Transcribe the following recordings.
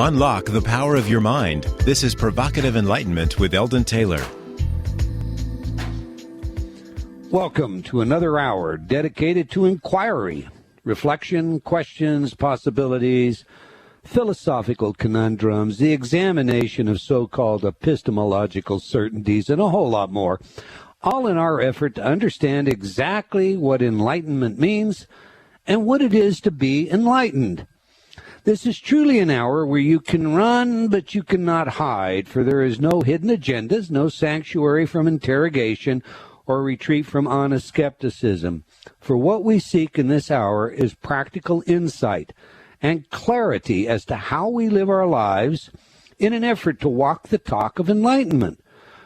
Unlock the power of your mind. This is Provocative Enlightenment with Eldon Taylor. Welcome to another hour dedicated to inquiry, reflection, questions, possibilities, philosophical conundrums, the examination of so-called epistemological certainties, and a whole lot more, all in our effort to understand exactly what enlightenment means and what it is to be enlightened. This is truly an hour where you can run, but you cannot hide, for there is no hidden agendas, no sanctuary from interrogation, or retreat from honest skepticism. For what we seek in this hour is practical insight and clarity as to how we live our lives in an effort to walk the talk of enlightenment,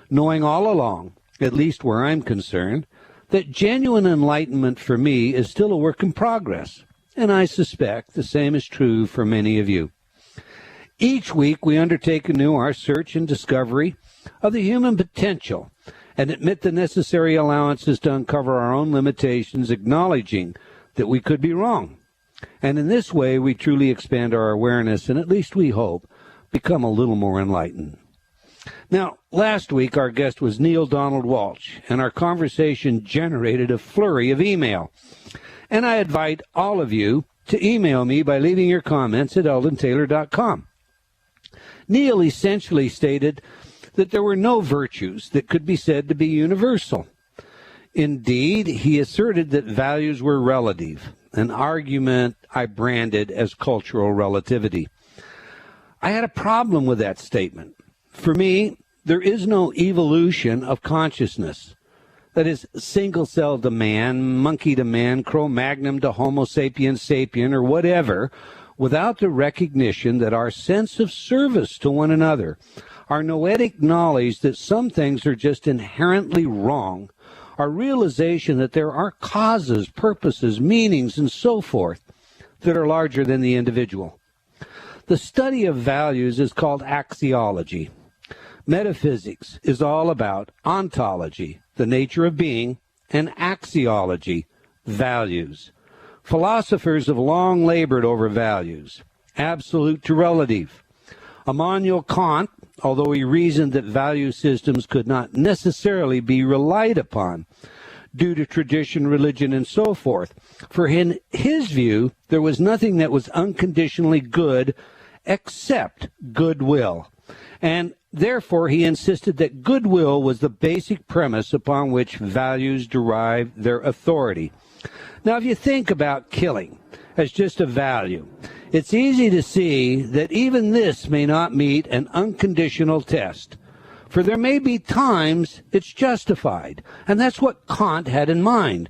knowing all along, at least where I'm concerned, that genuine enlightenment for me is still a work in progress, and I suspect the same is true for many of you. Each week we undertake anew our search and discovery of the human potential and admit the necessary allowances to uncover our own limitations, acknowledging that we could be wrong. And in this way, we truly expand our awareness and, at least we hope, become a little more enlightened. Now, last week, our guest was Neil Donald Walsh, and our conversation generated a flurry of email. And I invite all of you to email me by leaving your comments at eldontaylor.com. Neil essentially stated that there were no virtues that could be said to be universal. Indeed, he asserted that values were relative, an argument I branded as cultural relativity. I had a problem with that statement. For me, there is no evolution of consciousness. That is, single cell to man, monkey to man, Cro-Magnon to Homo sapiens sapien, or whatever, without the recognition that our sense of service to one another, our noetic knowledge that some things are just inherently wrong, our realization that there are causes, purposes, meanings, and so forth that are larger than the individual. The study of values is called axiology. Metaphysics is all about ontology, the nature of being, and axiology, values. Philosophers have long labored over values, absolute to relative. Immanuel Kant, although he reasoned that value systems could not necessarily be relied upon due to tradition, religion, and so forth, for in his view, there was nothing that was unconditionally good except goodwill. And therefore, he insisted that goodwill was the basic premise upon which values derive their authority. Now, if you think about killing as just a value, it's easy to see that even this may not meet an unconditional test, for there may be times it's justified, and that's what Kant had in mind.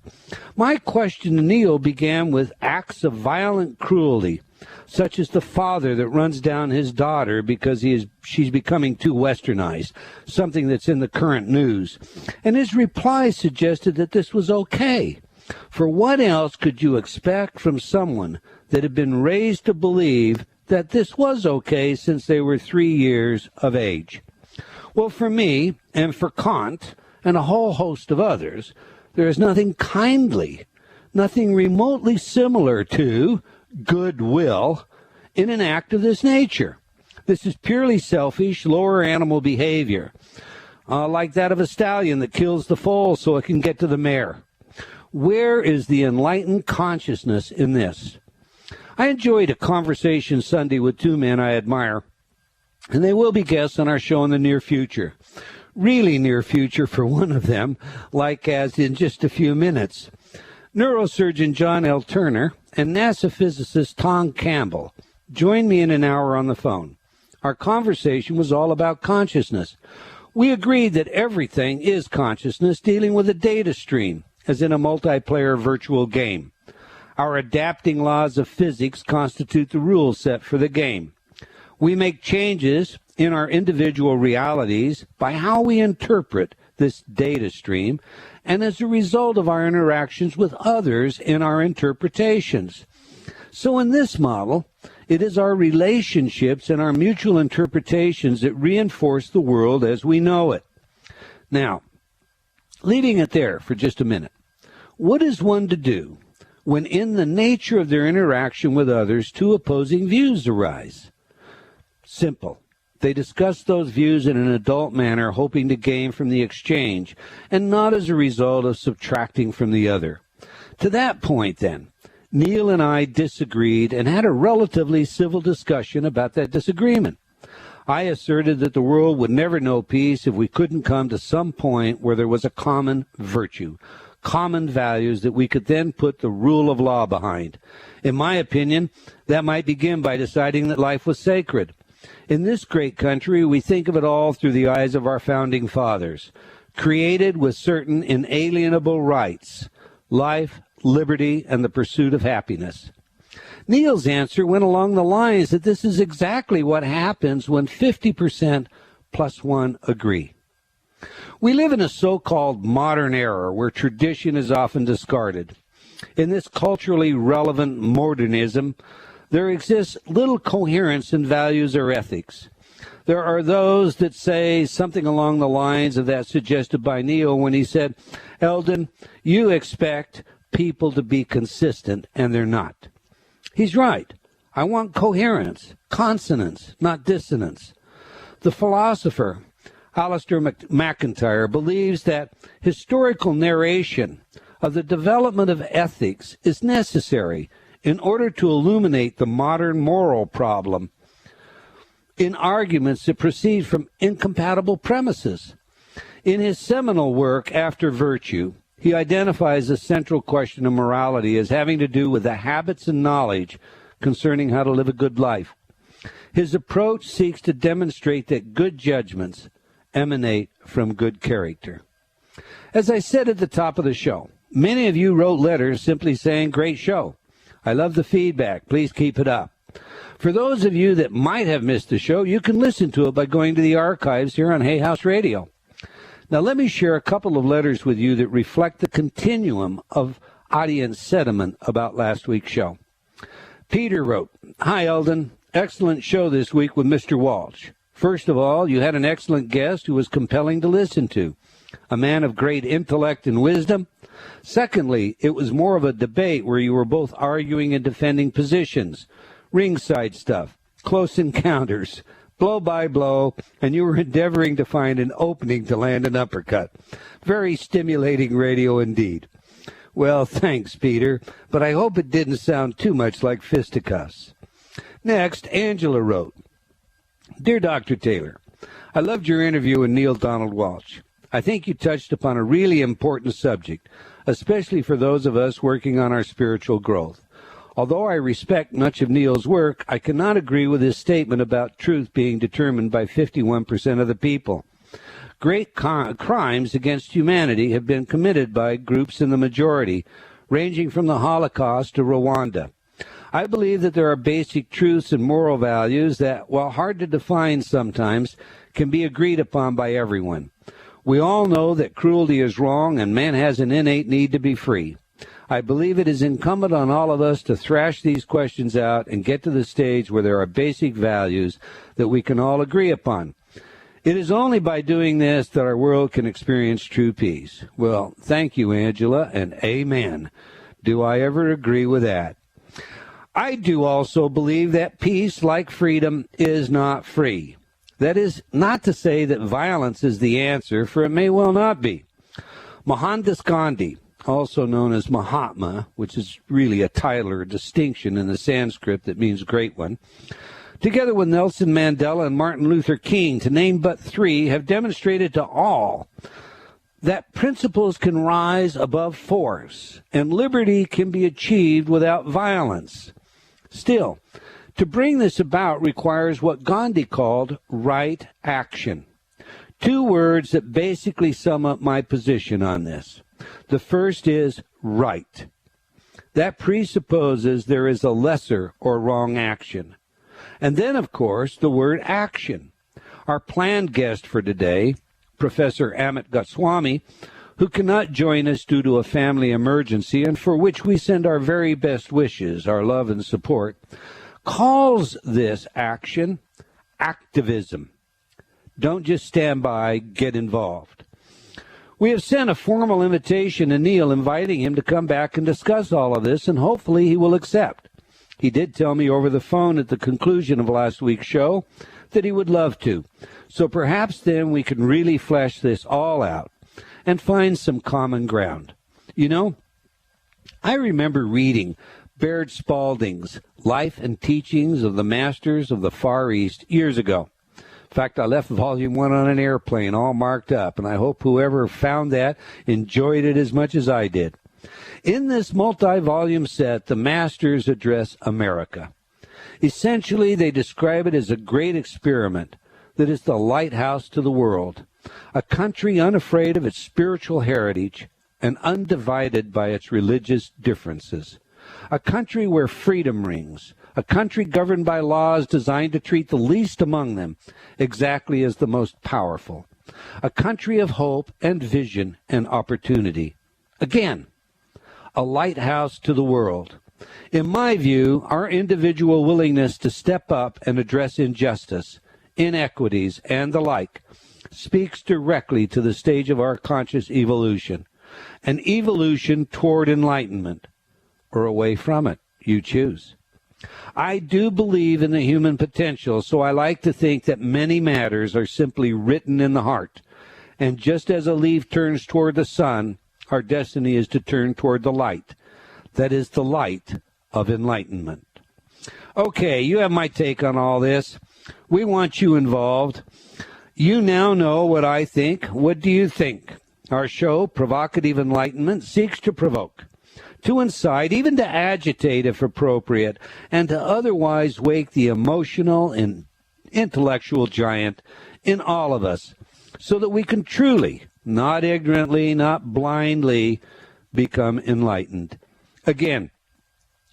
My question to Neil began with acts of violent cruelty, such as the father that runs down his daughter because she's becoming too westernized, something that's in the current news. And his reply suggested that this was okay. For what else could you expect from someone that had been raised to believe that this was okay since they were 3 years of age? Well, for me, and for Kant, and a whole host of others, there is nothing kindly, nothing remotely similar to goodwill in an act of this nature. This is purely selfish, lower animal behavior, like that of a stallion that kills the foal so it can get to the mare. Where is the enlightened consciousness in this? I enjoyed a conversation Sunday with two men I admire, and they will be guests on our show in the near future. Really near future for one of them, like as in just a few minutes. Neurosurgeon John L. Turner and NASA physicist Tom Campbell joined me in an hour on the phone. Our conversation was all about consciousness. We agreed that everything is consciousness dealing with a data stream, as in a multiplayer virtual game. Our adapting laws of physics constitute the rule set for the game. We make changes in our individual realities by how we interpret this data stream, and as a result of our interactions with others in our interpretations. So in this model, it is our relationships and our mutual interpretations that reinforce the world as we know it. Now, leaving it there for just a minute, what is one to do when in the nature of their interaction with others two opposing views arise? Simple. They discuss those views in an adult manner, hoping to gain from the exchange, and not as a result of subtracting from the other. To that point, then, Neil and I disagreed and had a relatively civil discussion about that disagreement. I asserted that the world would never know peace if we couldn't come to some point where there was a common virtue, common values that we could then put the rule of law behind. In my opinion, that might begin by deciding that life was sacred. In this great country, we think of it all through the eyes of our founding fathers, created with certain inalienable rights: life, liberty, and the pursuit of happiness. Neil's answer went along the lines that this is exactly what happens when 50% plus one agree. We live in a so-called modern era where tradition is often discarded. In this culturally relevant modernism, there exists little coherence in values or ethics. There are those that say something along the lines of that suggested by Neil when he said, "Eldon, you expect people to be consistent, and they're not." He's right. I want coherence, consonance, not dissonance. The philosopher Alistair MacIntyre believes that historical narration of the development of ethics is necessary in order to illuminate the modern moral problem in arguments that proceed from incompatible premises. In his seminal work, After Virtue, he identifies the central question of morality as having to do with the habits and knowledge concerning how to live a good life. His approach seeks to demonstrate that good judgments emanate from good character. As I said at the top of the show, many of you wrote letters simply saying, "Great show. I love the feedback. Please keep it up." For those of you that might have missed the show, you can listen to it by going to the archives here on Hay House Radio. Now, let me share a couple of letters with you that reflect the continuum of audience sentiment about last week's show. Peter wrote, "Hi, Eldon. Excellent show this week with Mr. Walsh. First of all, you had an excellent guest who was compelling to listen to, a man of great intellect and wisdom. Secondly, it was more of a debate where you were both arguing and defending positions, ringside stuff, close encounters, blow by blow, and you were endeavoring to find an opening to land an uppercut. Very stimulating radio indeed." Well, thanks, Peter, but I hope it didn't sound too much like fisticuffs. Next, Angela wrote, "Dear Dr. Taylor, I loved your interview with Neil Donald Walsh. I think you touched upon a really important subject, especially for those of us working on our spiritual growth. Although I respect much of Neil's work, I cannot agree with his statement about truth being determined by 51% of the people. Great crimes against humanity have been committed by groups in the majority, ranging from the Holocaust to Rwanda. I believe that there are basic truths and moral values that, while hard to define sometimes, can be agreed upon by everyone. We all know that cruelty is wrong and man has an innate need to be free. I believe it is incumbent on all of us to thrash these questions out and get to the stage where there are basic values that we can all agree upon. It is only by doing this that our world can experience true peace." Well, thank you, Angela, and amen. Do I ever agree with that? I do also believe that peace, like freedom, is not free. That is not to say that violence is the answer, for it may well not be. Mohandas Gandhi, also known as Mahatma, which is really a title or a distinction in the Sanskrit that means great one, together with Nelson Mandela and Martin Luther King, to name but three, have demonstrated to all that principles can rise above force and liberty can be achieved without violence. Still, to bring this about requires what Gandhi called right action. Two words that basically sum up my position on this. The first is right. That presupposes there is a lesser or wrong action. And then, of course, the word action. Our planned guest for today, Professor Amit Goswami, who cannot join us due to a family emergency and for which we send our very best wishes, our love and support, calls this action activism. Don't just stand by, get involved. We have sent a formal invitation to Neil inviting him to come back and discuss all of this, and hopefully he will accept. He did tell me over the phone at the conclusion of last week's show that he would love to. So perhaps then we can really flesh this all out and find some common ground. You know, I remember reading Baird Spalding's Life and Teachings of the Masters of the Far East years ago. In fact, I left Volume 1 on an airplane all marked up, and I hope whoever found that enjoyed it as much as I did. In this multi-volume set, the Masters address America. Essentially, they describe it as a great experiment that is the lighthouse to the world, a country unafraid of its spiritual heritage and undivided by its religious differences, a country where freedom rings, a country governed by laws designed to treat the least among them exactly as the most powerful, a country of hope and vision and opportunity. Again, a lighthouse to the world. In my view, our individual willingness to step up and address injustice, inequities, and the like speaks directly to the stage of our conscious evolution, an evolution toward enlightenment, or away from it. You choose. I do believe in the human potential, so I like to think that many matters are simply written in the heart. And just as a leaf turns toward the sun, our destiny is to turn toward the light. That is the light of enlightenment. Okay, you have my take on all this. We want you involved. You now know what I think. What do you think? Our show, Provocative Enlightenment, seeks to provoke, to incite, even to agitate if appropriate, and to otherwise wake the emotional and intellectual giant in all of us so that we can truly, not ignorantly, not blindly, become enlightened. Again,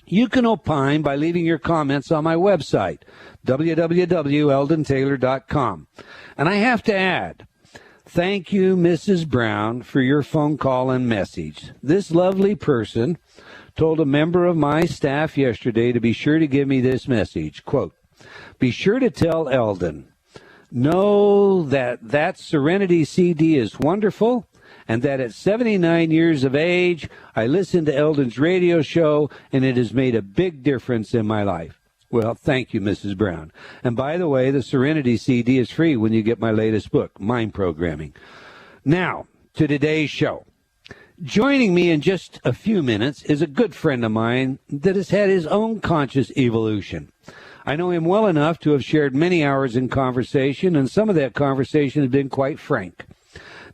you can opine by leaving your comments on my website, www.eldontaylor.com. And I have to add, thank you, Mrs. Brown, for your phone call and message. This lovely person told a member of my staff yesterday to be sure to give me this message. Quote, be sure to tell Eldon, know that Serenity CD is wonderful, and that at 79 years of age, I listened to Eldon's radio show, and it has made a big difference in my life. Well, thank you, Mrs. Brown. And by the way, the Serenity CD is free when you get my latest book, Mind Programming. Now, to today's show. Joining me in just a few minutes is a good friend of mine that has had his own conscious evolution. I know him well enough to have shared many hours in conversation, and some of that conversation has been quite frank.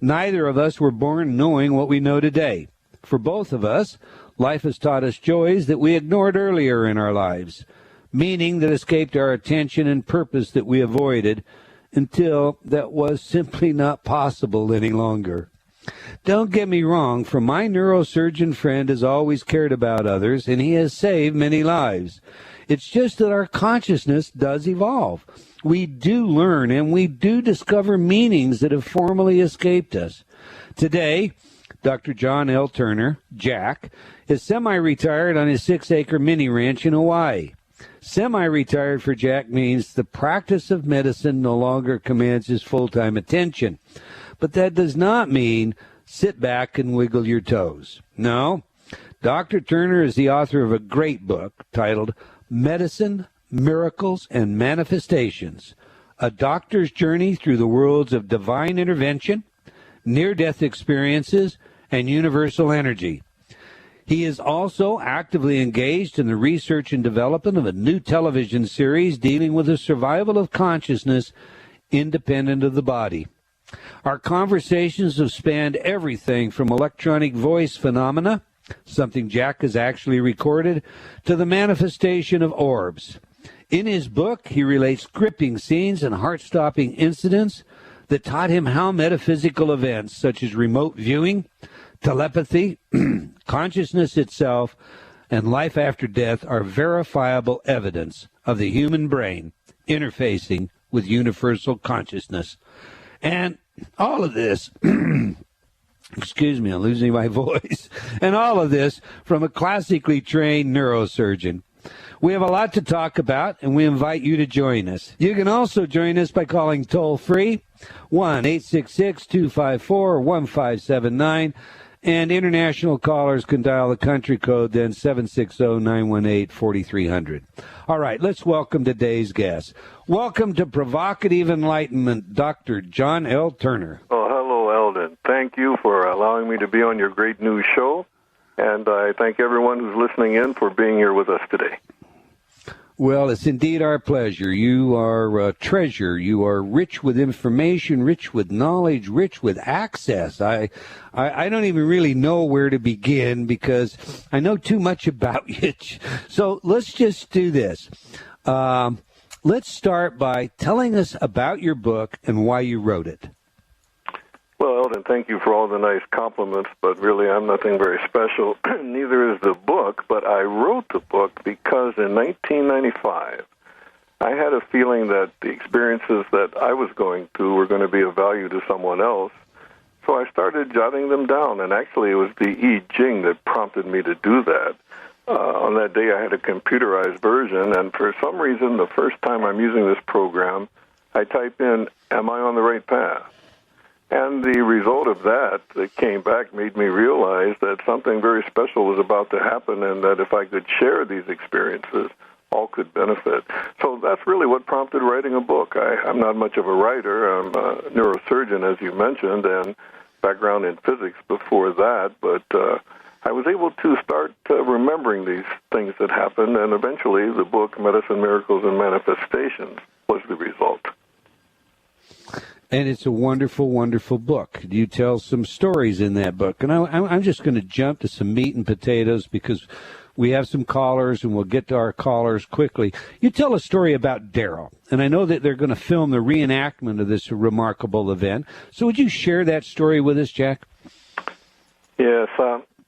Neither of us were born knowing what we know today. For both of us, life has taught us joys that we ignored earlier in our lives, meaning that escaped our attention and purpose that we avoided until that was simply not possible any longer. Don't get me wrong, for my neurosurgeon friend has always cared about others, and he has saved many lives. It's just that our consciousness does evolve. We do learn, and we do discover meanings that have formerly escaped us. Today, Dr. John L. Turner, Jack, is semi-retired on his 6-acre mini ranch in Hawaii. Semi-retired for Jack means the practice of medicine no longer commands his full-time attention. But that does not mean sit back and wiggle your toes. No, Dr. Turner is the author of a great book titled Medicine, Miracles, and Manifestations, a doctor's journey through the worlds of divine intervention, near-death experiences, and universal energy. He is also actively engaged in the research and development of a new television series dealing with the survival of consciousness independent of the body. Our conversations have spanned everything from electronic voice phenomena, something Jack has actually recorded, to the manifestation of orbs. In his book, he relates gripping scenes and heart-stopping incidents that taught him how metaphysical events such as remote viewing, telepathy, consciousness itself, and life after death are verifiable evidence of the human brain interfacing with universal consciousness. And all of this, excuse me, I'm losing my voice, and all of this from a classically trained neurosurgeon. We have a lot to talk about, and we invite you to join us. You can also join us by calling toll-free 1-866-254-1579, And international callers can dial the country code, then 760-918-4300. All right, let's welcome today's guest. Welcome to Provocative Enlightenment, Dr. John L. Turner. Oh, hello, Eldon. Thank you for allowing me to be on your great new show, and I thank everyone who's listening in for being here with us today. Well, it's indeed our pleasure. You are a treasure. You are rich with information, rich with knowledge, rich with access. I don't even really know where to begin because I know too much about you. So let's just do this. Let's start by telling us about your book and why you wrote it. Well, Eldon, thank you for all the nice compliments, but really I'm nothing very special. Neither is the book, but I wrote the book because in 1995, I had a feeling that the experiences that I was going through were going to be of value to someone else. So I started jotting them down, and actually it was the I Ching that prompted me to do that. On that day, I had a computerized version, and for some reason, the first time I'm using this program, I type in, "Am I on the right path?" And the result of that came back made me realize that something very special was about to happen and that if I could share these experiences, all could benefit. So that's really what prompted writing a book. I'm not much of a writer. I'm a neurosurgeon, as you mentioned, and background in physics before that, but I was able to start remembering these things that happened, and eventually the book, Medicine, Miracles, and Manifestations, was the result. And it's a wonderful, wonderful book. You tell some stories in that book. And I'm just going to jump to some meat and potatoes because we have some callers, and we'll get to our callers quickly. You tell a story about Darrell, and I know that they're going to film the reenactment of this remarkable event. So would you share that story with us, Jack? Yes,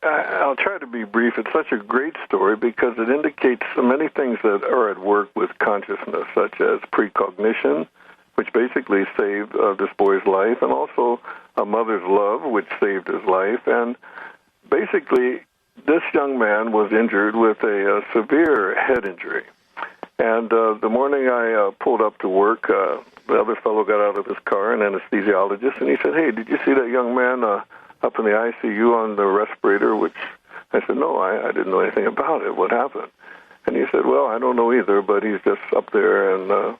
I'll try to be brief. It's such a great story because it indicates so many things that are at work with consciousness, such as precognition, which basically saved this boy's life, and also a mother's love, which saved his life. And basically, this young man was injured with a severe head injury. And the morning I pulled up to work, the other fellow got out of his car, an anesthesiologist, and he said, "Hey, did you see that young man up in the ICU on the respirator?" Which I said, "No, I didn't know anything about it. What happened?" And he said, "Well, I don't know either, but he's just up there." And well,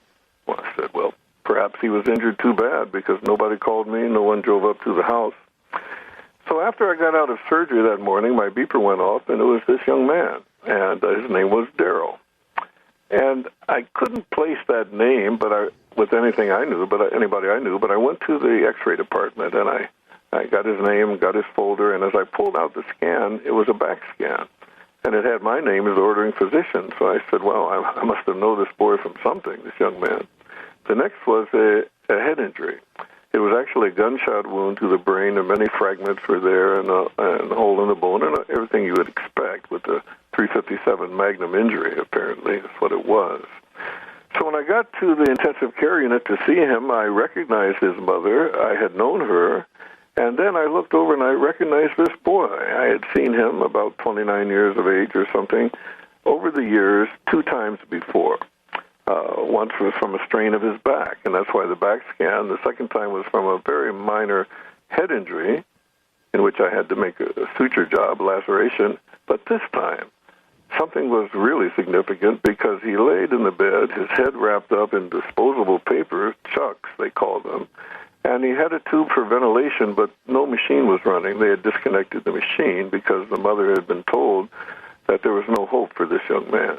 I said, "Well, perhaps he was injured too bad because nobody called me, no one drove up to the house." So after I got out of surgery that morning, my beeper went off, and it was this young man, and his name was Darrell. And I couldn't place that name with anything I knew, but anybody I knew, but I went to the X-ray department, and I got his name, got his folder, and as I pulled out the scan, it was a back scan. And it had my name as the ordering physician. So I said, well, I must have known this boy from something, this young man. The next was a head injury. It was actually a gunshot wound to the brain, and many fragments were there, and a hole in the bone, and everything you would expect with a 357 Magnum injury, apparently. That's what it was. So when I got to the intensive care unit to see him, I recognized his mother. I had known her. And then I looked over and I recognized this boy. I had seen him about 29 years of age or something over the years 2 times before. Once was from a strain of his back, and that's why the back scan. The second time was from a very minor head injury in which I had to make a suture job, laceration. But this time, something was really significant because he laid in the bed, his head wrapped up in disposable paper, chucks, they call them, and he had a tube for ventilation, but no machine was running. They had disconnected the machine because the mother had been told that there was no hope for this young man.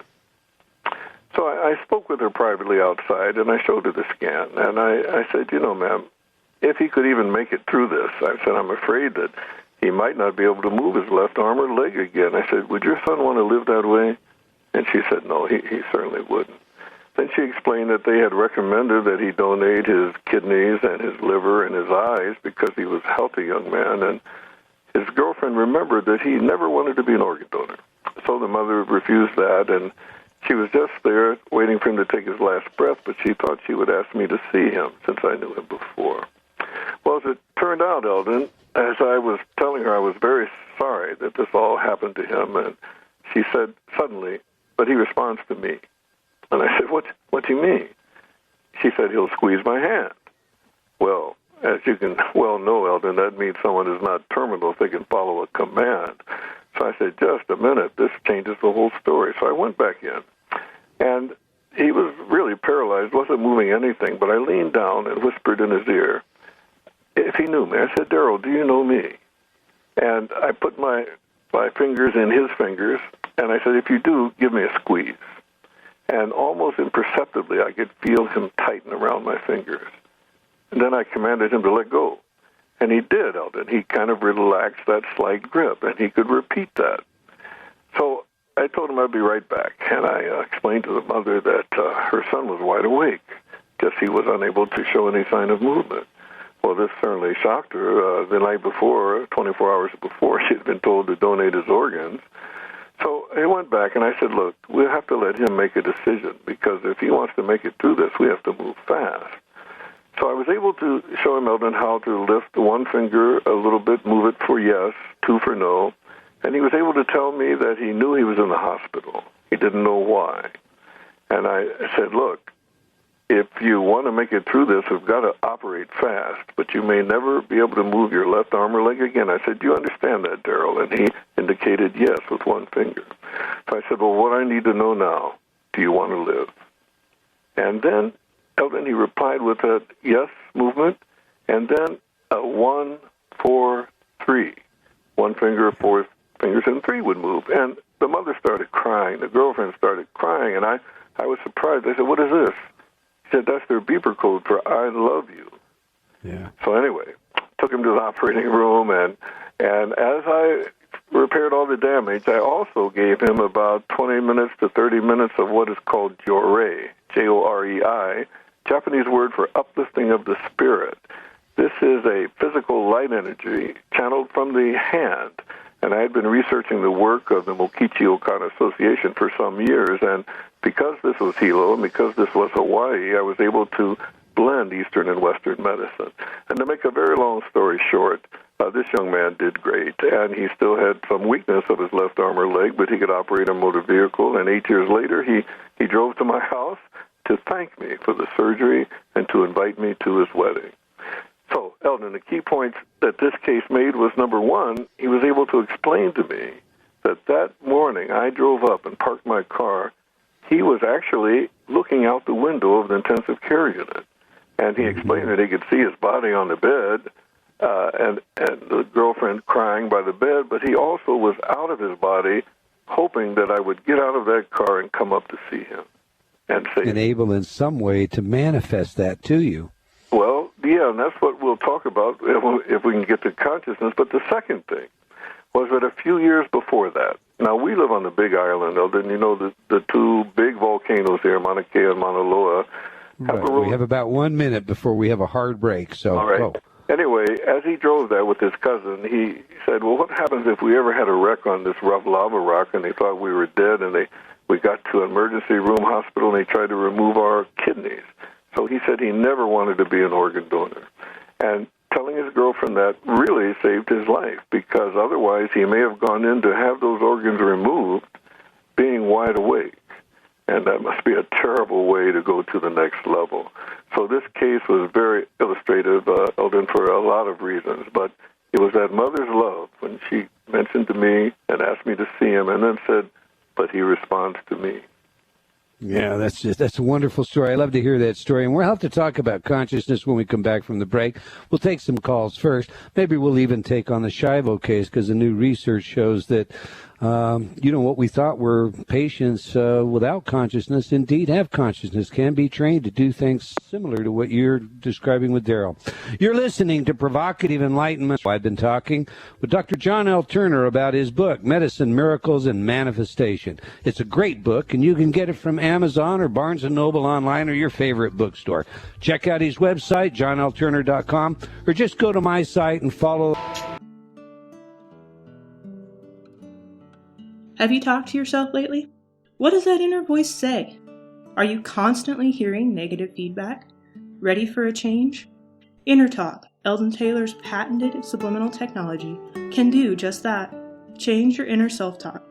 So I spoke with her privately outside, and I showed her the scan. And I said, you know, ma'am, if he could even make it through this, I said, I'm afraid that he might not be able to move his left arm or leg again. I said, would your son want to live that way? And she said, no, he certainly wouldn't. Then she explained that they had recommended that he donate his kidneys and his liver and his eyes because he was a healthy young man. And his girlfriend remembered that he never wanted to be an organ donor. So the mother refused that, and she was just there waiting for him to take his last breath, but she thought she would ask me to see him since I knew him before. Well, as it turned out, Eldon, as I was telling her, I was very sorry that this all happened to him, and she said suddenly, but he responds to me. And I said, what do you mean? She said, he'll squeeze my hand. Well, as you can well know, Eldon, that means someone is not terminal if they can follow a command. So I said, just a minute, this changes the whole story. So I went back in, and he was really paralyzed, wasn't moving anything, but I leaned down and whispered in his ear if he knew me. I said, Darrell, do you know me? And I put my fingers in his fingers, and I said, if you do, give me a squeeze. And almost imperceptibly, I could feel him tighten around my fingers. And then I commanded him to let go. And he did, Eldon. He kind of relaxed that slight grip, and he could repeat that. So I told him I'd be right back, and I explained to the mother that her son was wide awake, just he was unable to show any sign of movement. Well, this certainly shocked her. The night before, 24 hours before, she had been told to donate his organs. So I went back, and I said, look, we'll have to let him make a decision, because if he wants to make it through this, we have to move fast. So I was able to show him, Eldon, how to lift one finger a little bit, move it for yes, two for no, and he was able to tell me that he knew he was in the hospital. He didn't know why. And I said, look, if you want to make it through this, we've got to operate fast, but you may never be able to move your left arm or leg again. I said, do you understand that, Darrell? And he indicated yes with one finger. So I said, well, what I need to know now, do you want to live? And then, Eldon, he replied with a yes movement, and then a 1, 4, 3. One finger, 4 fingers, and 3 would move. And the mother started crying. The girlfriend started crying, and I was surprised. I said, what is this? He said, that's their beeper code for I love you. Yeah. So anyway, took him to the operating room, and as I repaired all the damage, I also gave him about 20 minutes to 30 minutes of what is called jorei, Jorei, Japanese word for uplifting of the spirit. This is a physical light energy channeled from the hand. And I had been researching the work of the Mokichi Okada Association for some years, and because this was Hilo and because this was Hawaii, I was able to blend Eastern and Western medicine. And to make a very long story short, this young man did great, and he still had some weakness of his left arm or leg, but he could operate a motor vehicle, and 8 years later, he drove to my house to thank me for the surgery and to invite me to his wedding. So, Eldon, the key points that this case made was, number one, he was able to explain to me that morning I drove up and parked my car. He was actually looking out the window of the intensive care unit. And he explained that he could see his body on the bed and the girlfriend crying by the bed, but he also was out of his body hoping that I would get out of that car and come up to see him. And able in some way to manifest that to you. Well, yeah, and that's what we'll talk about if we can get to consciousness. But the second thing was that a few years before that, now we live on the Big Island, Eldon. You know, the two big volcanoes here, Mauna Kea and Mauna Loa. Right. We have about 1 minute before we have a hard break, so all right. Go. Anyway, as he drove there with his cousin, he said, well, what happens if we ever had a wreck on this rough lava rock and they thought we were dead and we got to an emergency room hospital and they tried to remove our kidneys? So he said he never wanted to be an organ donor. And telling his girlfriend that really saved his life, because otherwise he may have gone in to have those organs removed being wide awake. And that must be a terrible way to go to the next level. So this case was very illustrative, Eldon, for a lot of reasons. But it was that mother's love when she mentioned to me and asked me to see him and then said, but he responds to me. Yeah, that's a wonderful story. I love to hear that story. And we'll have to talk about consciousness when we come back from the break. We'll take some calls first. Maybe we'll even take on the Shivo case, because the new research shows that, what we thought were patients without consciousness indeed have consciousness, can be trained to do things similar to what you're describing with Darrell. You're listening to Provocative Enlightenment. I've been talking with Dr. John L. Turner about his book, Medicine, Miracles, and Manifestation. It's a great book, and you can get it from Amazon or Barnes & Noble online or your favorite bookstore. Check out his website, johnlturner.com, or just go to my site and follow. Have you talked to yourself lately? What does that inner voice say? Are you constantly hearing negative feedback? Ready for a change? Inner Talk, Eldon Taylor's patented subliminal technology, can do just that. Change your inner self-talk.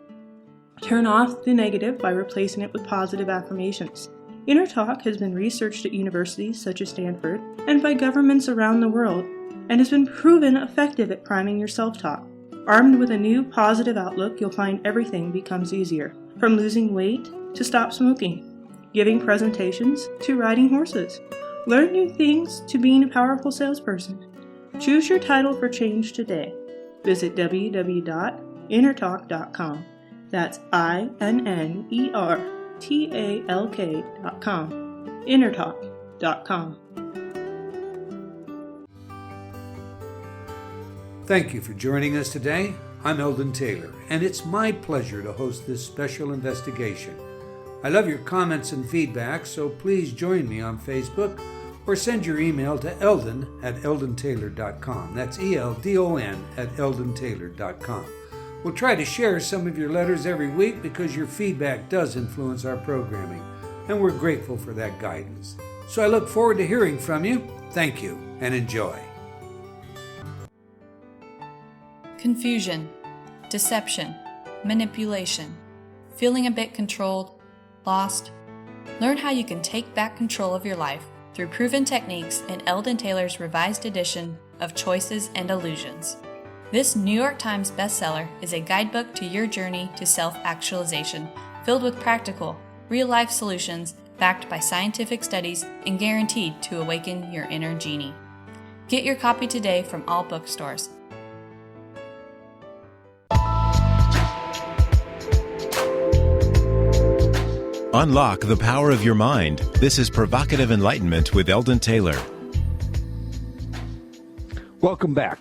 Turn off the negative by replacing it with positive affirmations. Inner Talk has been researched at universities such as Stanford and by governments around the world, and has been proven effective at priming your self-talk. Armed with a new positive outlook, you'll find everything becomes easier, from losing weight to stop smoking, giving presentations to riding horses. Learn new things to being a powerful salesperson. Choose your title for change today. Visit www.innertalk.com. That's INNERTALK.com. Innertalk.com. Thank you for joining us today. I'm Eldon Taylor, and it's my pleasure to host this special investigation. I love your comments and feedback, so please join me on Facebook or send your email to eldon@eldontaylor.com. That's ELDON@eldontaylor.com. We'll try to share some of your letters every week because your feedback does influence our programming, and we're grateful for that guidance. So I look forward to hearing from you. Thank you, and enjoy. Confusion, deception, manipulation, feeling a bit controlled, lost. Learn how you can take back control of your life through proven techniques in Eldon Taylor's revised edition of Choices and Illusions. This New York Times bestseller is a guidebook to your journey to self-actualization, filled with practical, real-life solutions backed by scientific studies and guaranteed to awaken your inner genie. Get your copy today from all bookstores. Unlock the power of your mind. This is Provocative Enlightenment with Eldon Taylor. Welcome back.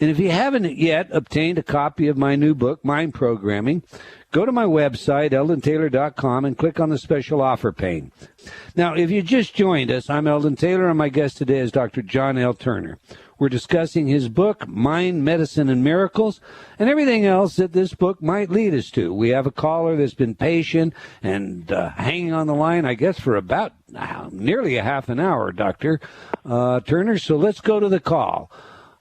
And if you haven't yet obtained a copy of my new book, Mind Programming, go to my website, eldontaylor.com, and click on the special offer pane. Now, if you just joined us, I'm Eldon Taylor, and my guest today is Dr. John L. Turner. We're discussing his book, Mind, Medicine, and Miracles, and everything else that this book might lead us to. We have a caller that's been patient and hanging on the line, I guess, for about nearly a half an hour, Dr. Turner. So let's go to the call.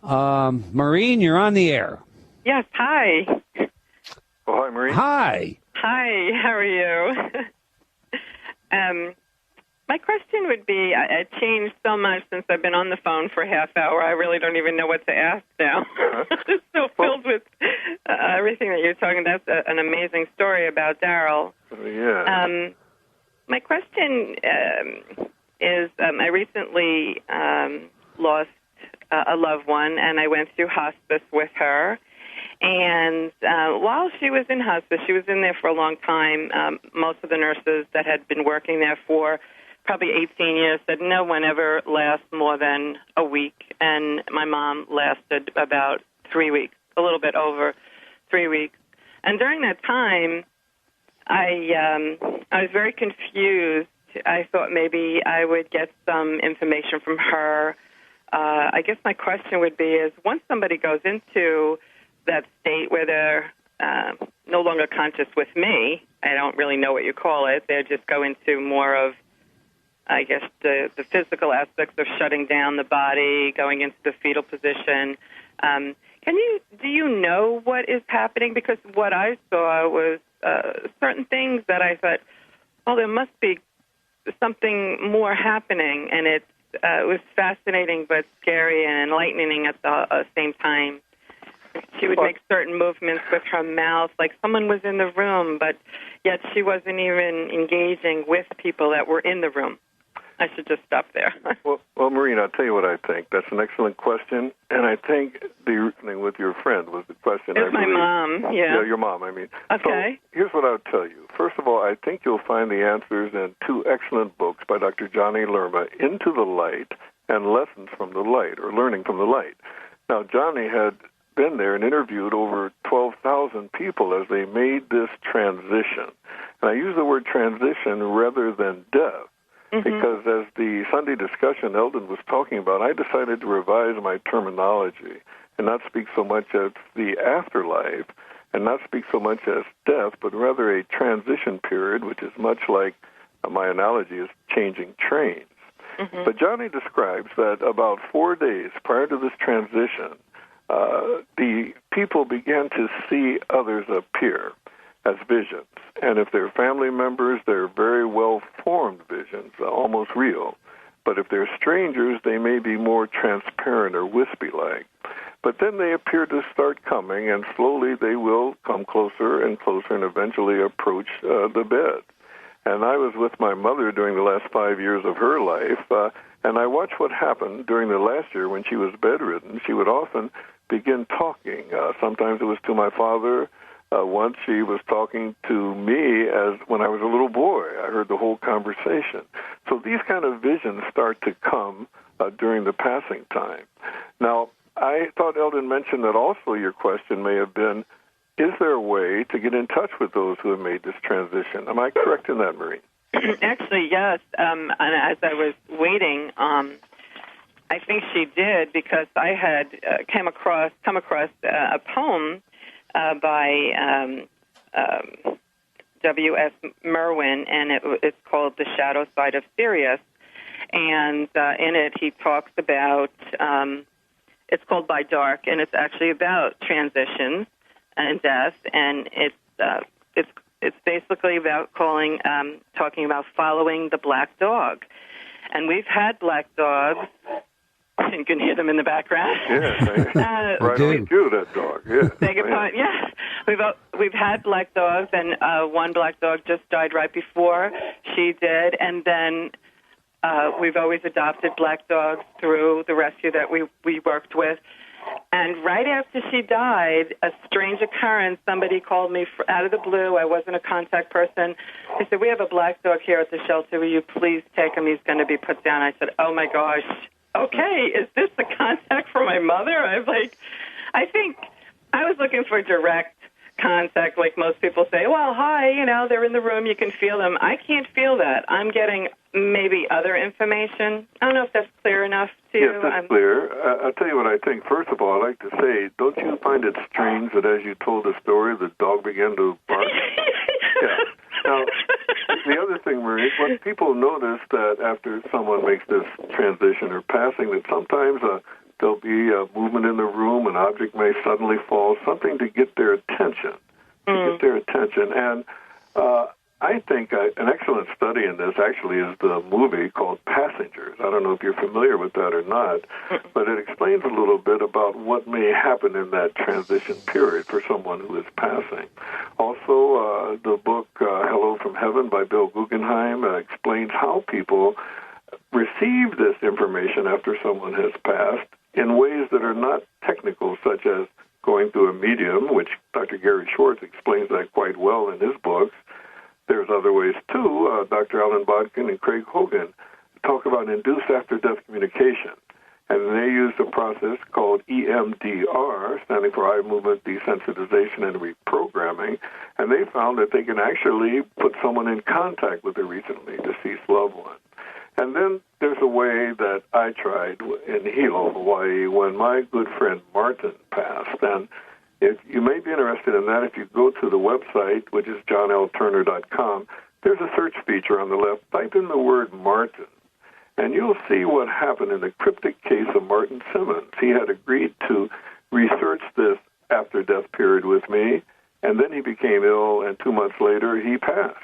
Maureen, you're on the air. Yes, hi. Oh, hi, Marie. Hi. Hi, how are you? My question would be, it changed so much since I've been on the phone for a half hour. I really don't even know what to ask now. It's so filled with everything that you're talking about. That's an amazing story about Darrell. Yeah. My question is, I recently lost a loved one, and I went through hospice with her. And while she was in hospice, she was in there for a long time. Most of the nurses that had been working there for probably 18 years said no one ever lasts more than a week. And my mom lasted about 3 weeks, a little bit over 3 weeks. And during that time, I was very confused. I thought maybe I would get some information from her. I guess my question would be is, once somebody goes into that state where they're no longer conscious with me, I don't really know what you call it, they just go into more of, I guess, the physical aspects of shutting down the body, going into the fetal position. Do you know what is happening? Because what I saw was certain things that I thought, well, there must be something more happening, and it was fascinating but scary and enlightening at the same time. She would make certain movements with her mouth, like someone was in the room, but yet she wasn't even engaging with people that were in the room. I should just stop there. Well, Maureen, I'll tell you what I think. That's an excellent question, and I think the thing with your friend was the question. It's my mom, yeah. Yeah, your mom, I mean. Okay. So here's what I'll tell you. First of all, I think you'll find the answers in two excellent books by Dr. Johnny Lerma, Into the Light and Lessons from the Light, or Learning from the Light. Now, Johnny had been there and interviewed over 12,000 people as they made this transition. And I use the word transition rather than death. Because as the Sunday discussion Eldon was talking about, I decided to revise my terminology and not speak so much as the afterlife and not speak so much as death, but rather a transition period, which is much like my analogy is changing trains. But Johnny describes that about 4 days prior to this transition, the people began to see others appear. as visions. And if they're family members, they're very well-formed visions, almost real. But if they're strangers, they may be more transparent or wispy-like. But then they appear to start coming, and slowly they will come closer and closer and eventually approach the bed. And I was with my mother during the last 5 years of her life, and I watched what happened during the last year when she was bedridden. She would often begin talking. Sometimes it was to my father. Once she was talking to me as when I was a little boy. I heard the whole conversation. So these kind of visions start to come during the passing time. Now, I thought Eldon mentioned that also your question may have been, is there a way to get in touch with those who have made this transition? Am I correct in that, Marie? Actually, yes. And as I was waiting, I think she did, because I had come across a poem by W.S. Merwin, and it's called The Shadow Side of Sirius. And in it, he talks about, it's called By Dark, and it's actually about transition and death, and it's basically about talking about following the black dog. And we've had black dogs. You can hear them in the background. Yes, right on cue, that dog. Yes. Beg your pardon. Yeah, we've had black dogs, and one black dog just died right before she did, and then we've always adopted black dogs through the rescue that we worked with. And right after she died, a strange occurrence, somebody called me out of the blue. I wasn't a contact person. They said, "We have a black dog here at the shelter. Will you please take him? He's going to be put down." I said, "Oh, my gosh. Okay, is this the contact for my mother?" I think I was looking for direct contact, like most people say. Well, hi, they're in the room, you can feel them. I can't feel that. I'm getting maybe other information. I don't know if that's clear enough to you. Yes, that's clear. I'll tell you what I think. First of all, I'd like to say, don't you find it strange that as you told the story, the dog began to bark? Yeah. Now, the other thing, Marie, what people notice that after someone makes this transition or passing, that sometimes there'll be a movement in the room, an object may suddenly fall, something to get their attention. And I think an excellent study in this actually is the movie called Passengers. I don't know if you're familiar with that or not, but it explains a little bit about what may happen in that transition period for someone who is passing. Also, the book Hello from Heaven by Bill Guggenheim explains how people receive this information after someone has passed in ways that are not technical, such as going through a medium, which Dr. Gary Schwartz explains that quite well in his books. There's other ways, too. Dr. Alan Bodkin and Craig Hogan talk about induced after-death communication, and they use a process called EMDR, standing for eye movement desensitization and reprogramming, and they found that they can actually put someone in contact with a recently deceased loved one. And then there's a way that I tried in Hilo, Hawaii, when my good friend Martin passed. And if you may be interested in that, if you go to the website, which is johnlturner.com, there's a search feature on the left. Type in the word Martin, and you'll see what happened in the cryptic case of Martin Simmons. He had agreed to research this after-death period with me, and then he became ill, and 2 months later he passed.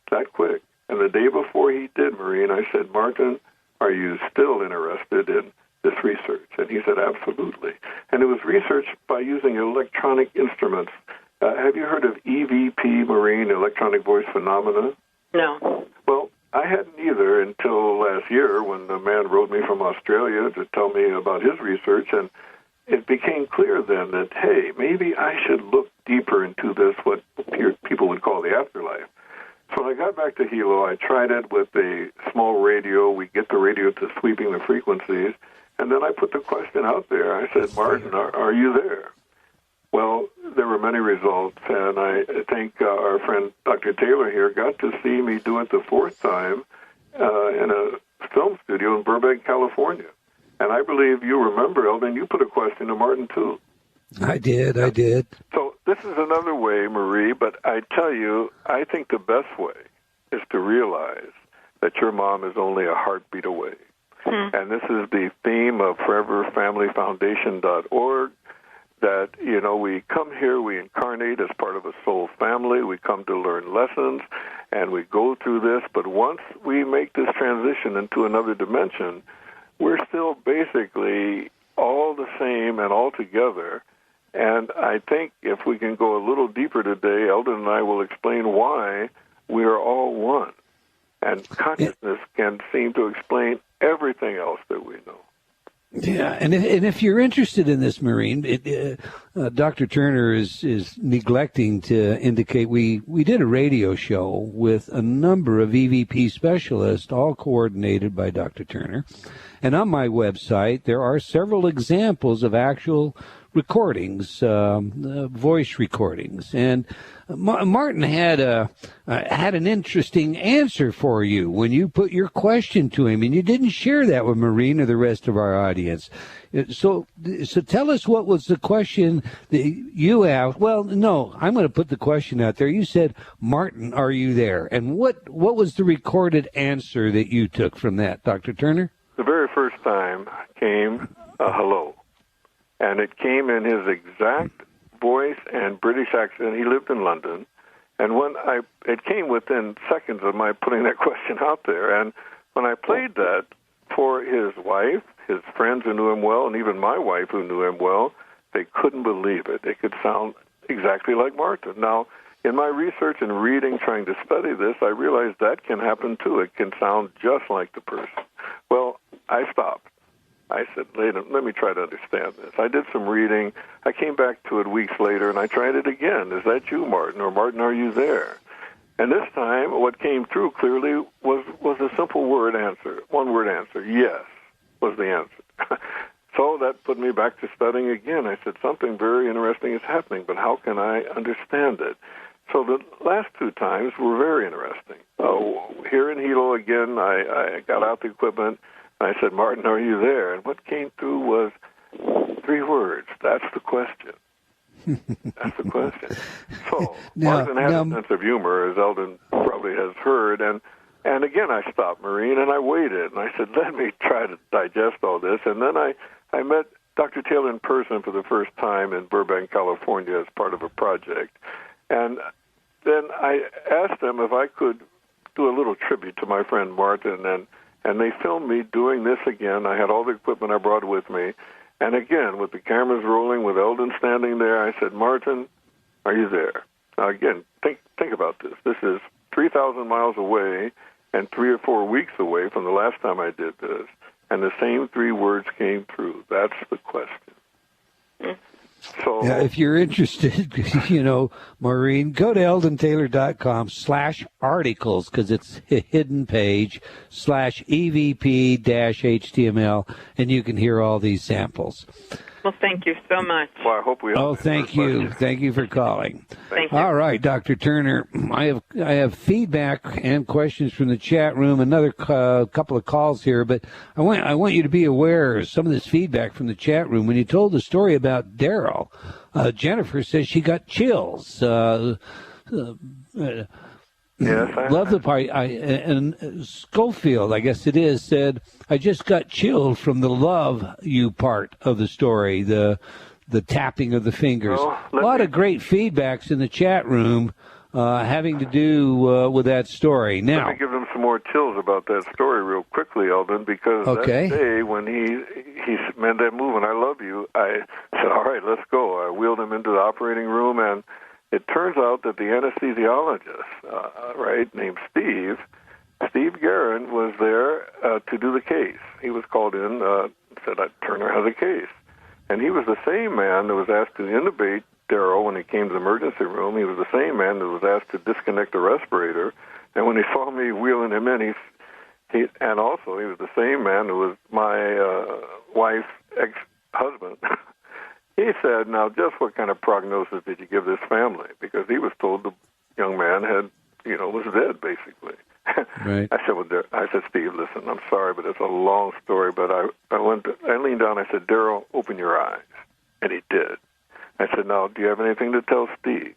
That quick. And the day before he did, Maureen, I said, "Martin, are you still interested in this research?" And he said, "Absolutely." And it was researched by using electronic instruments. Have you heard of EVP, Maureen, electronic voice phenomena? No. Well, I hadn't either until last year when a man wrote me from Australia to tell me about his research, and it became clear then that, hey, maybe I should look deeper into this, what people would call the afterlife. So when I got back to Hilo, I tried it with a small radio. We get the radio to sweeping the frequencies, and then I put the question out there. I said, "Martin, are you there?" Well, there were many results, and I think our friend Dr. Taylor here got to see me do it the fourth time in a film studio in Burbank, California. And I believe you remember, Eldon, you put a question to Martin, too. I did. So this is another way, Marie, but I tell you, I think the best way is to realize that your mom is only a heartbeat away. And this is the theme of foreverfamilyfoundation.org. that, we come here, we incarnate as part of a soul family, we come to learn lessons, and we go through this, but once we make this transition into another dimension, we're still basically all the same and all together. And I think if we can go a little deeper today, Eldon and I will explain why we are all one. And consciousness can seem to explain everything else that we know. Yeah, and if you're interested in this, Maureen, Dr. Turner is neglecting to indicate we did a radio show with a number of EVP specialists, all coordinated by Dr. Turner. And on my website, there are several examples of actual recordings, voice recordings. And Martin had an interesting answer for you when you put your question to him, and you didn't share that with Maureen or the rest of our audience. So tell us, what was the question that you asked? Well, no, I'm going to put the question out there. You said, Martin, are you there? And what was the recorded answer that you took from that, Dr. Turner? The very first time came a hello. And it came in his exact voice and British accent. He lived in London. And it came within seconds of my putting that question out there. And when I played that for his wife, his friends who knew him well, and even my wife who knew him well, they couldn't believe it. It could sound exactly like Martin. Now, in my research and reading, trying to study this, I realized that can happen too. It can sound just like the person. Well, I stopped. I said, let me try to understand this. I did some reading. I came back to it weeks later, and I tried it again. Is that you, Martin? Or Martin, are you there? And this time, what came through clearly was a simple word answer, one-word answer. Yes was the answer. So that put me back to studying again. I said, something very interesting is happening, but how can I understand it? So the last two times were very interesting. Here in Hilo again, I got out the equipment. I said, Martin, are you there? And what came through was 3 words. That's the question. That's the question. So Martin has a sense of humor, as Eldon probably has heard. And again, I stopped, Maureen, and I waited. And I said, let me try to digest all this. And then I met Dr. Taylor in person for the first time in Burbank, California, as part of a project. And then I asked them if I could do a little tribute to my friend Martin, and they filmed me doing this again. I had all the equipment I brought with me. And again, with the cameras rolling, with Eldon standing there, I said, Martin, are you there? Now, again, think about this. This is 3,000 miles away and 3 or 4 weeks away from the last time I did this. And the same 3 words came through. That's the question. So, yeah, if you're interested, Maureen, go to eldontaylor.com/articles, because it's a hidden page, /EVP-HTML, and you can hear all these samples. Well, thank you so much. Well, I hope we. Oh, thank you. Thank you for calling. Thank you. All right, Dr. Turner, I have feedback and questions from the chat room. Another couple of calls here, but I want you to be aware of some of this feedback from the chat room. When you told the story about Darrell, Jennifer says she got chills. Yes, love the part. And Schofield, I guess it is, said, I just got chilled from the love you part of the story, the tapping of the fingers. A lot of great feedbacks in the chat room having to do with that story. Now, let me give them some more chills about that story real quickly, Eldon, because that day when he made that move, and I love you, I said, all right, let's go. I wheeled him into the operating room, and it turns out that the anesthesiologist, named Steve Guerin, was there to do the case. He was called in, said, Turner has a case. And he was the same man that was asked to intubate Darrell when he came to the emergency room. He was the same man that was asked to disconnect the respirator. And when he saw me wheeling him in, he was the same man who was my wife's ex-husband. He said, now, just what kind of prognosis did you give this family? Because he was told the young man was dead, basically. Right. I said, Steve, listen, I'm sorry, but it's a long story. But I leaned down, I said, Darrell, open your eyes. And he did. I said, now, do you have anything to tell Steve?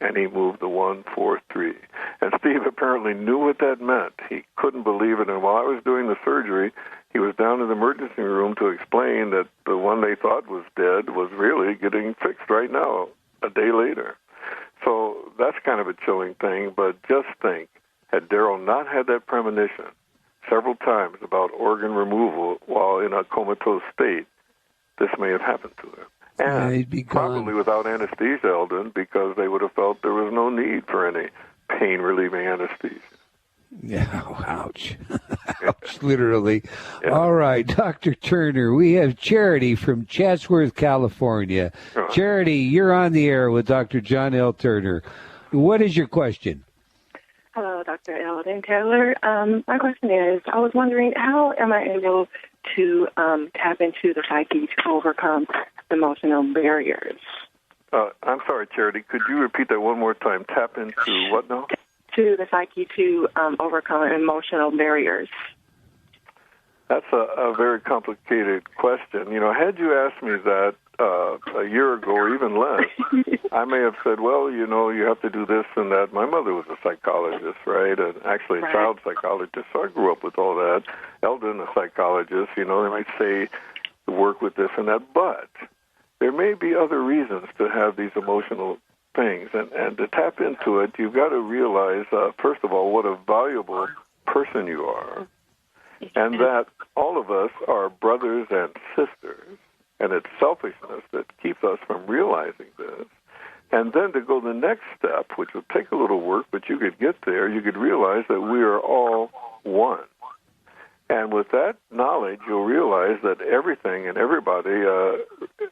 And he moved the 1, 4, 3. And Steve apparently knew what that meant. He couldn't believe it. And while I was doing the surgery, he was down in the emergency room to explain that the one they thought was dead was really getting fixed right now, a day later. So that's kind of a chilling thing, but just think, had Darrell not had that premonition several times about organ removal while in a comatose state, this may have happened to him. And probably without anesthesia, Eldon, because they would have felt there was no need for any pain-relieving anesthesia. Yeah, ouch. Ouch, literally. Yeah. All right, Dr. Turner, we have Charity from Chatsworth, California. Right. Charity, you're on the air with Dr. John L. Turner. What is your question? Hello, Dr. Eldon Taylor. My question is, I was wondering, how am I able to tap into the psyche to overcome emotional barriers? I'm sorry, Charity. Could you repeat that one more time? Tap into what now? To the psyche to overcome emotional barriers. That's a very complicated question. You know, had you asked me that a year ago or even less, I may have said, well, you know, you have to do this and that. My mother was a psychologist, right? And actually a child psychologist, so I grew up with all that. Eldon, a psychologist, you know, they might say work with this and that. But there may be other reasons to have these emotional things. And to tap into it, you've got to realize, first of all, what a valuable person you are, and that all of us are brothers and sisters, and it's selfishness that keeps us from realizing this. And then to go the next step, which will take a little work, but you could get there, you could realize that we are all one. And with that knowledge, you'll realize that everything and everybody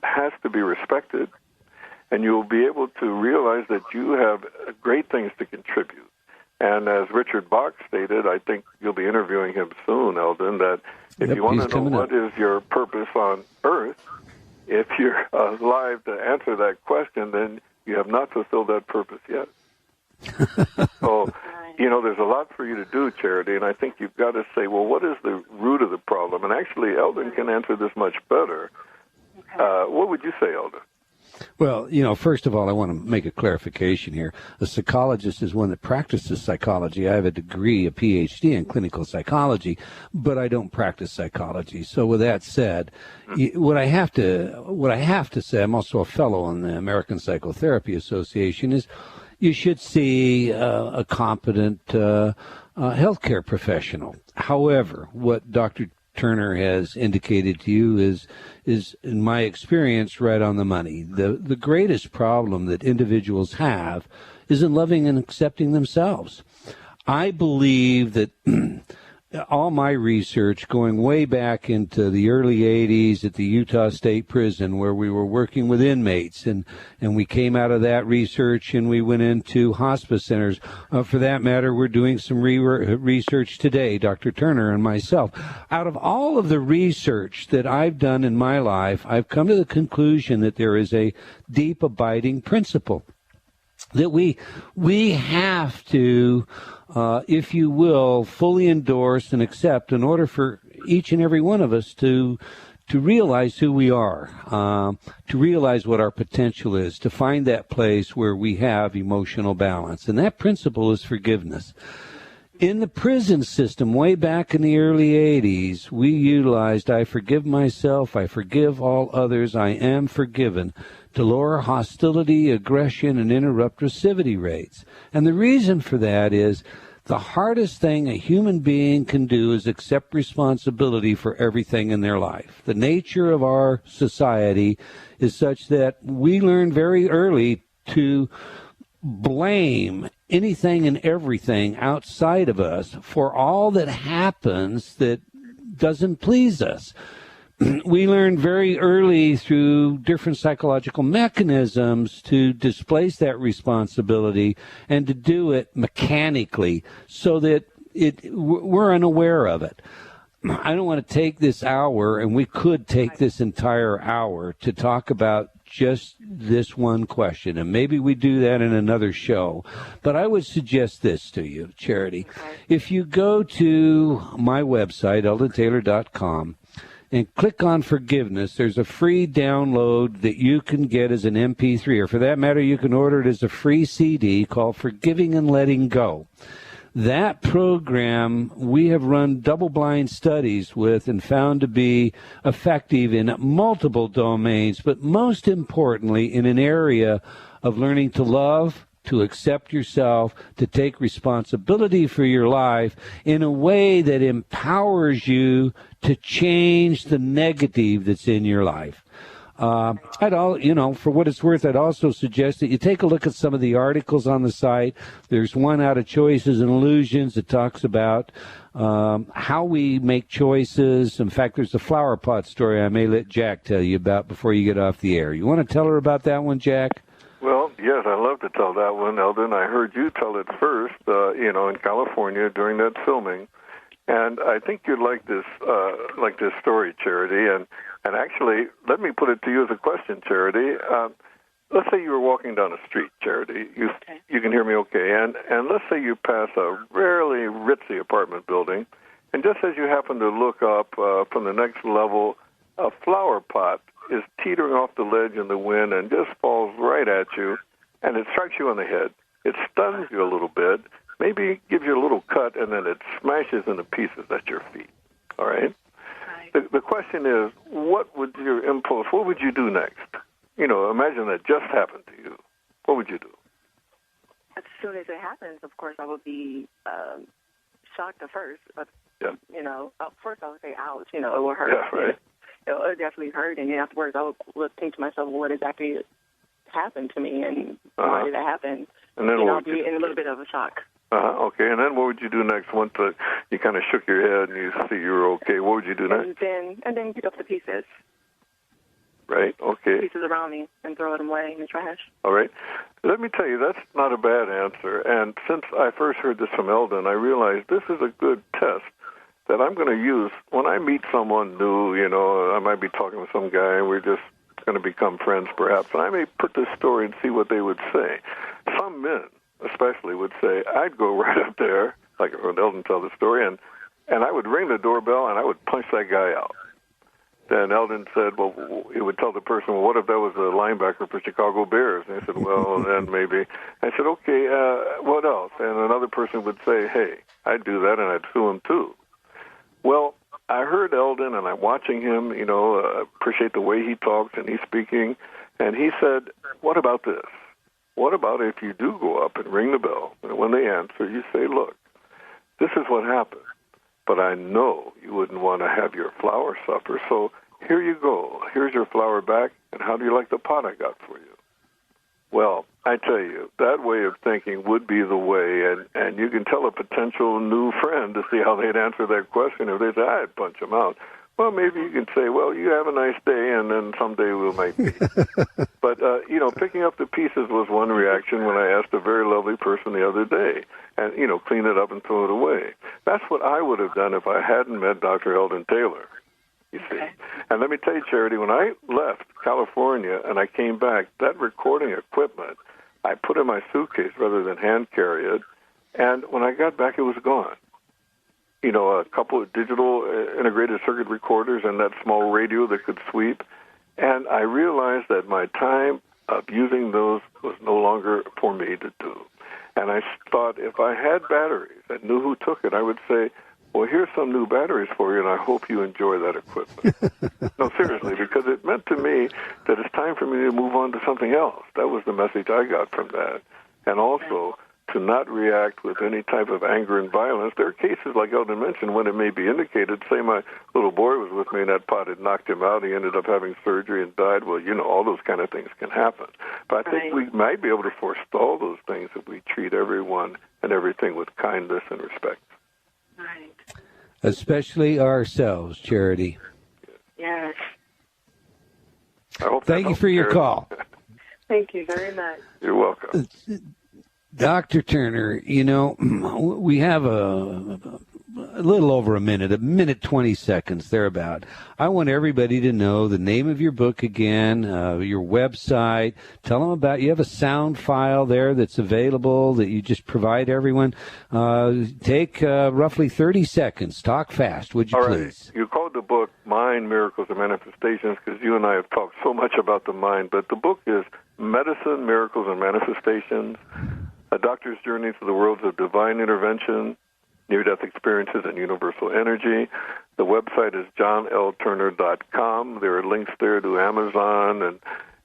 has to be respected, and you'll be able to realize that you have great things to contribute. And as Richard Bach stated, I think you'll be interviewing him soon, Eldon, that if you want to know what is your purpose on Earth, if you're alive to answer that question, then you have not fulfilled that purpose yet. So, you know, there's a lot for you to do, Charity, and I think you've got to say, well, what is the root of the problem? And actually, Eldon can answer this much better. What would you say, Eldon? Well, you know, first of all, I want to make a clarification here. A psychologist is one that practices psychology. I have a degree, a PhD in clinical psychology, but I don't practice psychology. So with that said, what I have to say, I'm also a fellow in the American Psychotherapy Association, is you should see a competent healthcare professional. However, what Dr. Turner has indicated to you is in my experience right on the money. The greatest problem that individuals have is in loving and accepting themselves. I believe that all my research going way back into the early 80s at the Utah State Prison, where we were working with inmates, and we came out of that research and we went into hospice centers. For that matter, we're doing some research today, Dr. Turner and myself. Out of all of the research that I've done in my life, I've come to the conclusion that there is a deep abiding principle that we have to, if you will, fully endorse and accept in order for each and every one of us to realize who we are, to realize what our potential is, to find that place where we have emotional balance. And that principle is forgiveness. In the prison system, way back in the early 80s, we utilized I forgive myself, I forgive all others, I am forgiven, to lower hostility, aggression, and interruptivity rates. And the reason for that is the hardest thing a human being can do is accept responsibility for everything in their life. The nature of our society is such that we learn very early to blame anything and everything outside of us for all that happens that doesn't please us. We learn very early through different psychological mechanisms to displace that responsibility and to do it mechanically so that we're unaware of it. I don't want to take this hour, and we could take this entire hour to talk about just this one question, and maybe we do that in another show. But I would suggest this to you, Charity. If you go to my website, eldontaylor.com, and click on forgiveness, there's a free download that you can get as an MP3, or for that matter, you can order it as a free CD called Forgiving and Letting Go. That program we have run double-blind studies with and found to be effective in multiple domains, but most importantly in an area of learning to love, to accept yourself, to take responsibility for your life in a way that empowers you to change the negative that's in your life. For what it's worth, I'd also suggest that you take a look at some of the articles on the site. There's one out of Choices and Illusions that talks about how we make choices. In fact, there's a flowerpot story I may let Jack tell you about before you get off the air. You want to tell her about that one, Jack? Well, yes, I love to tell that one, Eldon. I heard you tell it first, in California during that filming, and I think you'd like this story, Charity. And actually, let me put it to you as a question, Charity. Let's say you were walking down a street, Charity. You can hear me okay. And let's say you pass a rarely ritzy apartment building, and just as you happen to look up from the next level, a flower pot is teetering off the ledge in the wind and just falls right at you, and it strikes you on the head. It stuns you a little bit, maybe gives you a little cut, and then it smashes into pieces at your feet. All right? The question is, what would your impulse, what would you do next? Imagine that just happened to you. What would you do? As soon as it happens, of course, I would be shocked at first. But, first I would say, ouch, it will hurt. Yeah, right. It would definitely hurt. And afterwards, I would think to myself, what exactly happened to me and why did that happen? And then I'll be in a little bit of a shock. Okay, and then what would you do next once you kind of shook your head and you see you were okay? What would you do next? And then pick up the pieces. Right, okay. Pieces around me and throw them away in the trash. All right. Let me tell you, that's not a bad answer. And since I first heard this from Eldon, I realized this is a good test that I'm going to use when I meet someone new. I might be talking with some guy and we're just going to become friends perhaps, and I may put this story and see what they would say. Some men especially would say, I'd go right up there, like when Eldon tells the story, and I would ring the doorbell and I would punch that guy out. Then Eldon said, well, he would tell the person, well, what if that was a linebacker for Chicago Bears? And he said, well, then maybe. I said, okay, what else? And another person would say, hey, I'd do that and I'd sue him too. Well, I heard Eldon and I'm watching him, appreciate the way he talks and he's speaking. And he said, what about this? What about if you do go up and ring the bell, and when they answer, you say, look, this is what happened, but I know you wouldn't want to have your flower suffer, so here you go. Here's your flower back, and how do you like the pot I got for you? Well, I tell you, that way of thinking would be the way, and you can tell a potential new friend to see how they'd answer that question. If they say, I'd punch them out, well, maybe you can say, well, you have a nice day, and then someday we might meet. But, picking up the pieces was one reaction when I asked a very lovely person the other day, and, clean it up and throw it away. That's what I would have done if I hadn't met Dr. Eldon Taylor, you see. Okay. And let me tell you, Charity, when I left California and I came back, that recording equipment, I put in my suitcase rather than hand carry it, and when I got back, it was gone. A couple of digital integrated circuit recorders and that small radio that could sweep. And I realized that my time of using those was no longer for me to do. And I thought if I had batteries and knew who took it, I would say, well, here's some new batteries for you, and I hope you enjoy that equipment. No, seriously, because it meant to me that it's time for me to move on to something else. That was the message I got from that. And also, to not react with any type of anger and violence. There are cases, like Eldon mentioned, when it may be indicated. Say my little boy was with me and that pot had knocked him out. He ended up having surgery and died. Well, all those kind of things can happen. But I think we might be able to forestall those things if we treat everyone and everything with kindness and respect. Right. Especially ourselves, Charity. Yes. I hope Thank you for your call. Thank you very much. You're welcome. Dr. Turner, we have a little over a minute 20 seconds, thereabout. I want everybody to know the name of your book again, your website. Tell them about, you have a sound file there that's available that you just provide everyone. Take roughly 30 seconds. Talk fast, would you please? You called the book Mind, Miracles, and Manifestations because you and I have talked so much about the mind, but the book is Medicine, Miracles, and Manifestations, A Doctor's Journey to the Worlds of Divine Intervention, Near-Death Experiences, and Universal Energy. The website is johnlturner.com. There are links there to Amazon and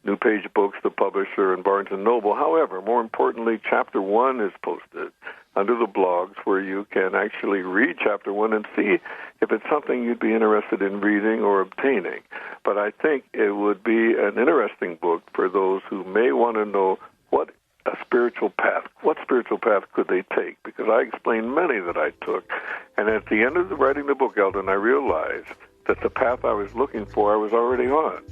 New Page Books, the publisher, and Barnes & Noble. However, more importantly, Chapter 1 is posted under the blogs where you can actually read Chapter 1 and see if it's something you'd be interested in reading or obtaining. But I think it would be an interesting book for those who may want to know what spiritual path could they take? Because I explained many that I took. And at the end of writing the book, Eldon, I realized that the path I was looking for, I was already on.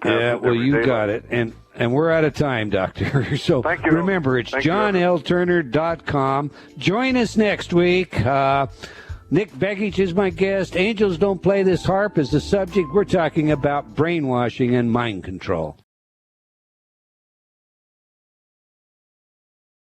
Yeah, well, you got it. And we're out of time, Doctor. So Thank you. Remember, it's johnlturner.com. Join us next week. Nick Begich is my guest. Angels Don't Play This Harp is the subject. We're talking about brainwashing and mind control.